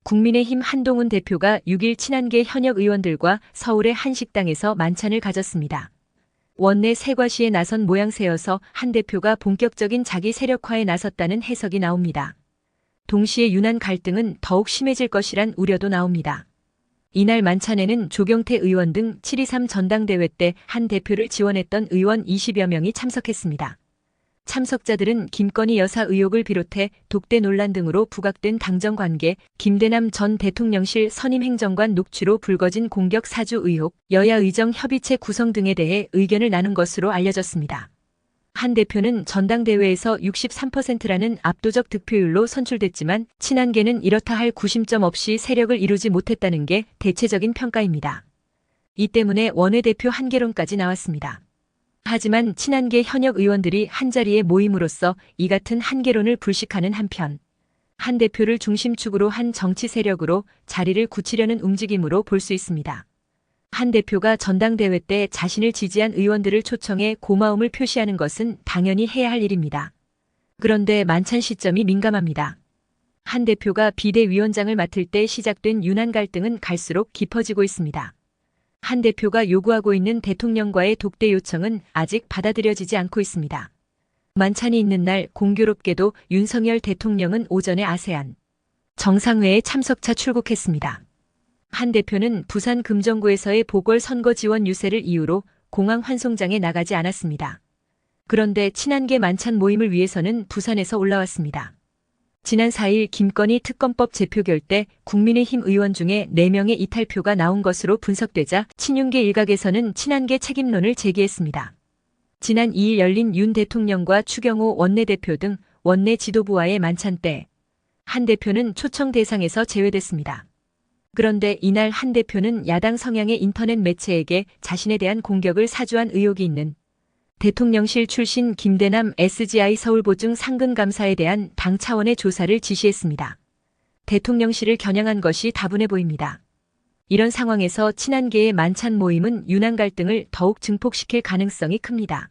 국민의힘 한동훈 대표가 6일 친한계 현역 의원들과 서울의 한 식당에서 만찬을 가졌습니다. 원내 세과시에 나선 모양새여서 한 대표가 본격적인 자기 세력화에 나섰다는 해석이 나옵니다. 동시에 윤한 갈등은 더욱 심해질 것이란 우려도 나옵니다. 이날 만찬에는 조경태 의원 등 7.23 전당대회 때 한 대표를 지원했던 의원 20여 명이 참석했습니다. 참석자들은 김건희 여사 의혹을 비롯해 독대 논란 등으로 부각된 당정관계, 김대남 전 대통령실 선임 행정관 녹취로 불거진 공격 사주 의혹, 여야 의정 협의체 구성 등에 대해 의견을 나눈 것으로 알려졌습니다. 한 대표는 전당대회에서 63%라는 압도적 득표율로 선출됐지만 친한계는 이렇다 할 구심점 없이 세력을 이루지 못했다는 게 대체적인 평가입니다. 이 때문에 원내대표 한계론까지 나왔습니다. 하지만 친한계 현역 의원들이 한자리에 모임으로써 이 같은 한계론을 불식하는 한편 한 대표를 중심축으로 한 정치 세력으로 자리를 굳히려는 움직임으로 볼 수 있습니다. 한 대표가 전당대회 때 자신을 지지한 의원들을 초청해 고마움을 표시하는 것은 당연히 해야 할 일입니다. 그런데 만찬 시점이 민감합니다. 한 대표가 비대위원장을 맡을 때 시작된 윤한 갈등은 갈수록 깊어지고 있습니다. 한 대표가 요구하고 있는 대통령과의 독대 요청은 아직 받아들여지지 않고 있습니다. 만찬이 있는 날 공교롭게도 윤석열 대통령은 오전에 아세안 정상회에 참석차 출국했습니다. 한 대표는 부산 금정구에서의 보궐선거 지원 유세를 이유로 공항 환송장에 나가지 않았습니다. 그런데 친한계 만찬 모임을 위해서는 부산에서 올라왔습니다. 지난 4일 김건희 특검법 제표결 때 국민의힘 의원 중에 4명의 이탈표가 나온 것으로 분석되자 친윤계 일각에서는 친한계 책임론을 제기했습니다. 지난 2일 열린 윤 대통령과 추경호 원내대표 등 원내 지도부와의 만찬 때 한 대표는 초청 대상에서 제외됐습니다. 그런데 이날 한 대표는 야당 성향의 인터넷 매체에게 자신에 대한 공격을 사주한 의혹이 있는 대통령실 출신 김대남 SGI 서울보증 상근감사에 대한 당 차원의 조사를 지시했습니다. 대통령실을 겨냥한 것이 다분해 보입니다. 이런 상황에서 친한계의 만찬 모임은 윤한 갈등을 더욱 증폭시킬 가능성이 큽니다.